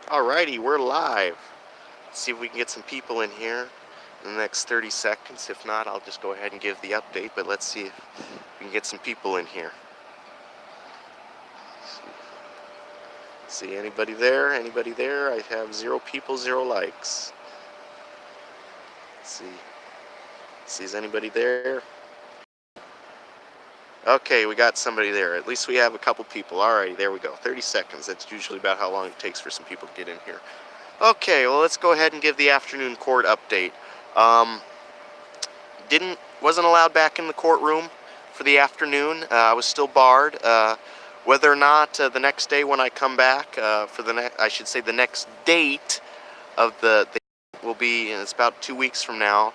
Alrighty, we're live. Let's see if we can get some people in here in the next 30 seconds. If not, I'll just go ahead and give the update, but let's see if we can get some people in here. See anybody there? Anybody there? I have 0 people, 0 likes. Let's see. Is anybody there? Okay, we got somebody there. At least we have a couple people. Alright, there we go. 30 seconds. That's usually about how long it takes for some people to get in here. Okay, well, let's go ahead and give the afternoon court update. Wasn't allowed back in the courtroom for the afternoon. I was still barred. Whether or not the next day when I come back for the next date of the will be, it's about 2 weeks from now.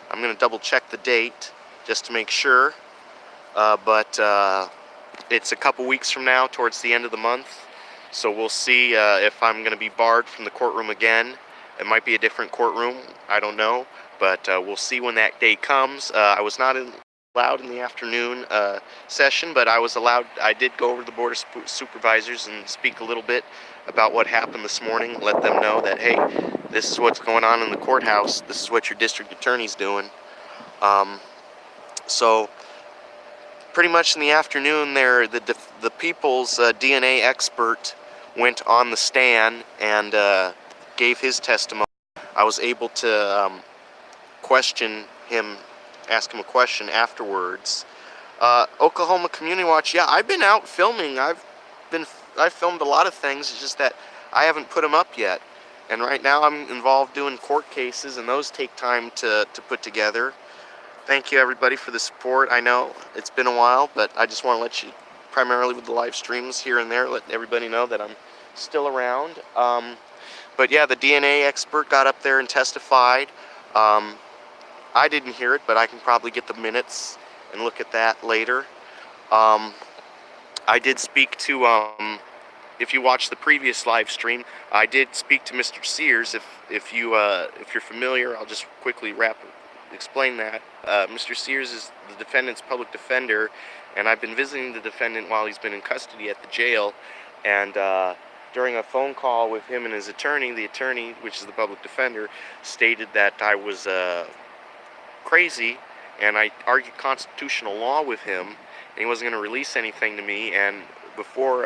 I'm going to double check the date just to make sure. But it's a couple weeks from now, towards the end of the month. So we'll see if I'm going to be barred from the courtroom again. It might be a different courtroom. I don't know. But we'll see when that day comes. I was not allowed in the afternoon session, but I did go over to the Board of Supervisors and speak a little bit about what happened this morning. Let them know that, hey, this is what's going on in the courthouse. This is what your district attorney's doing. So pretty much in the afternoon there, the people's DNA expert went on the stand and gave his testimony. I was able to question him, ask him a question afterwards. Oklahoma Community Watch, yeah, I've been out filming. I've filmed a lot of things. It's just that I haven't put them up yet. And right now I'm involved doing court cases, and those take time to put together. Thank you, everybody, for the support. I know it's been a while, but I just want to let you, primarily with the live streams here and there, let everybody know that I'm still around. But yeah, the DNA expert got up there and testified. I didn't hear it, but I can probably get the minutes and look at that later. I did speak to, if you watched the previous live stream, I did speak to Mr. Sears. If you're familiar, I'll just quickly explain that. Mr. Sears is the defendant's public defender, and I've been visiting the defendant while he's been in custody at the jail. And during a phone call with him and his attorney, the attorney, which is the public defender, stated that I was crazy, and I argued constitutional law with him, and he wasn't going to release anything to me. And before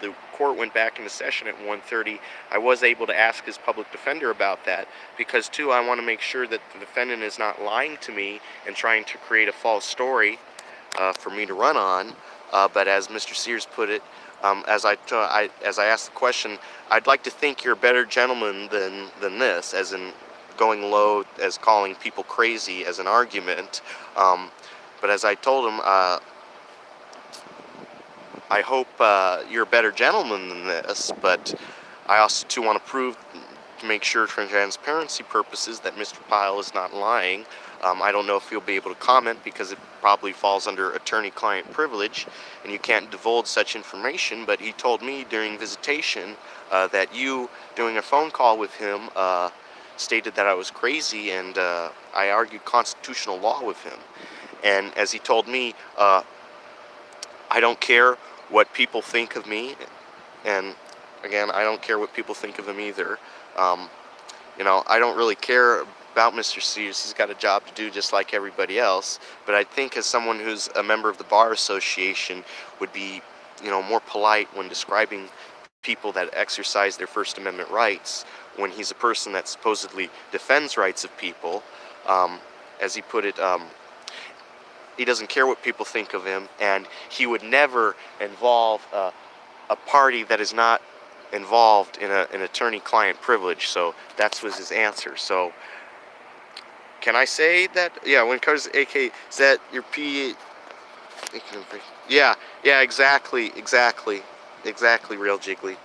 the court went back into session at 1:30, I was able to ask his public defender about that, because too, I want to make sure that the defendant is not lying to me and trying to create a false story for me to run on. But as Mr. Sears put it, as I asked the question, I'd like to think you're a better gentleman than this, as in going low, as calling people crazy as an argument. But as I told him, I hope you're a better gentleman than this, but I also too want to prove, to make sure for transparency purposes, that Mr. Pyle is not lying. I don't know if you'll be able to comment, because it probably falls under attorney-client privilege, and you can't divulge such information, but he told me during visitation that you, doing a phone call with him, stated that I was crazy, and I argued constitutional law with him. And as he told me, I don't care what people think of me, and again, I don't care what people think of him either. You know, I don't really care about Mr. Sears. He's got a job to do just like everybody else, but I think as someone who's a member of the Bar Association would be, you know, more polite when describing people that exercise their First Amendment rights, when he's a person that supposedly defends rights of people. As he put it, he doesn't care what people think of him, and he would never involve a party that is not involved in an attorney-client privilege. So that was his answer. So can I say that? Yeah, when it comes to AK, is that your P? Yeah, exactly, Real Jiggly.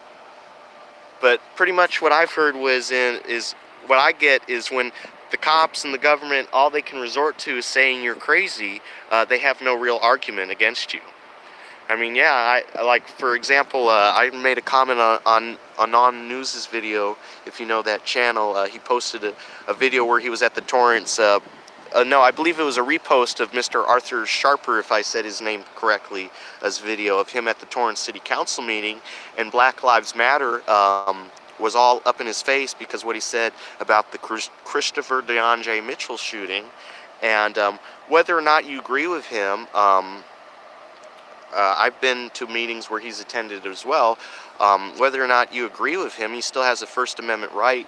But pretty much what I've heard is what I get is when the cops and the government, all they can resort to is saying you're crazy, they have no real argument against you. I mean, yeah, like, for example, I made a comment on Non News's video, if you know that channel. He posted a video where he was at the Torrance, no, I believe it was a repost of Mr. Arthur Sharper, if I said his name correctly, as video of him at the Torrance City Council meeting, and Black Lives Matter was all up in his face because what he said about the Christopher DeAndre Mitchell shooting. And whether or not you agree with him, I've been to meetings where he's attended as well. Whether or not you agree with him, he still has a First Amendment right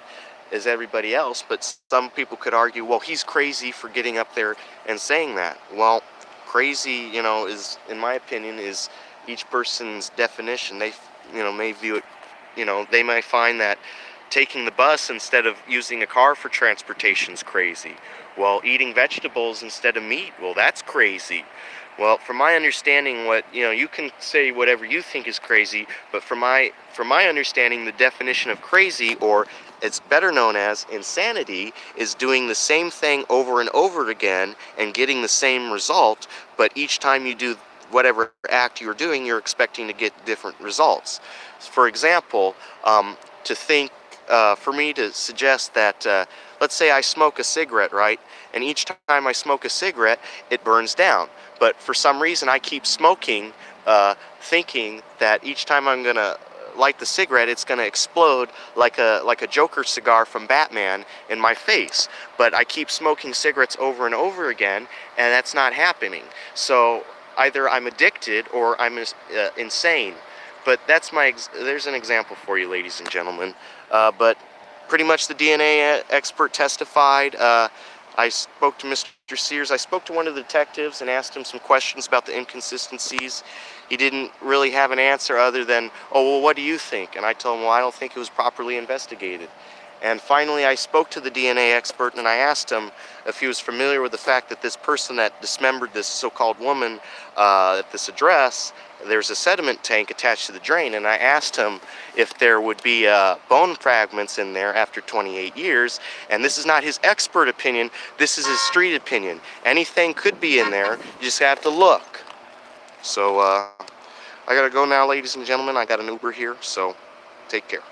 as everybody else, but some people could argue, well, he's crazy for getting up there and saying that. Well, crazy, you know, is, in my opinion, is each person's definition. They, you know, may view it, you know, they may find that taking the bus instead of using a car for transportation is crazy. Well, eating vegetables instead of meat, well, that's crazy. Well, from my understanding, what, you know, you can say whatever you think is crazy, but from my understanding, the definition of crazy, or it's better known as insanity, is doing the same thing over and over again and getting the same result, but each time you do whatever act you're doing, you're expecting to get different results. For example, to think, for me to suggest that, let's say I smoke a cigarette, right? And each time I smoke a cigarette, it burns down. But for some reason, I keep smoking, thinking that each time I'm gonna light the cigarette, it's gonna explode like a Joker cigar from Batman in my face. But I keep smoking cigarettes over and over again, and that's not happening. So either I'm addicted or I'm insane. But that's there's an example for you, ladies and gentlemen. But pretty much the DNA expert testified. I spoke to Mr. Sears. I spoke to one of the detectives and asked him some questions about the inconsistencies. He didn't really have an answer other than, oh, well, what do you think? And I told him, well, I don't think it was properly investigated. And finally, I spoke to the DNA expert and I asked him if he was familiar with the fact that this person that dismembered this so-called woman at this address, there's a sediment tank attached to the drain, and I asked him if there would be bone fragments in there after 28 years, and this is not his expert opinion, this is his street opinion. Anything could be in there, you just have to look. So, I gotta go now, ladies and gentlemen. I got an Uber here, so take care.